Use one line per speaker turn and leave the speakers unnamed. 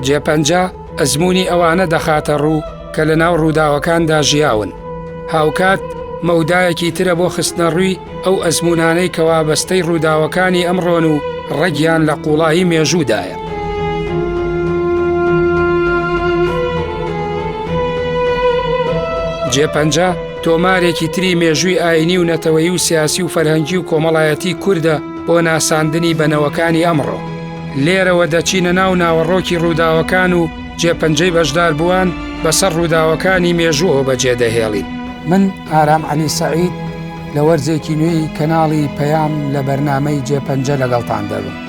جێپەنجە ئەزمموی ئەوانە دەخاتە ڕوو کە لە ناو ڕووداوەکاندا ژیاون. هاوکات مەودایەکی ترە بۆ خستنە ڕووی ئەو ئەزممونانەی کە وابەستەی ڕووداوەکانی ئەمڕۆن و ڕێگیان لە قوڵایی مێژوودایە. جێپەنجە تۆمارێکی تری مێژووی ئاینی و نەتەوەیی و سیاسی و فەرهەنگی و کۆمەڵایەتی کووردە بۆ ناساندنی بەنەوەکانی ئەمڕۆ. لێرەوە دەچینە ناو ناوەڕۆکی ڕووداوەکان و جێپەنجەی بەشدار بووان بەسەر ڕووداوەکانی مێژووەوە بەجێدەهێڵین. من ئارام عەلی سەعید لە وەرزێکی نوێی کەناڵی پەیام لە بەرنامەی جێپەنجە لەگەڵتان دەبم.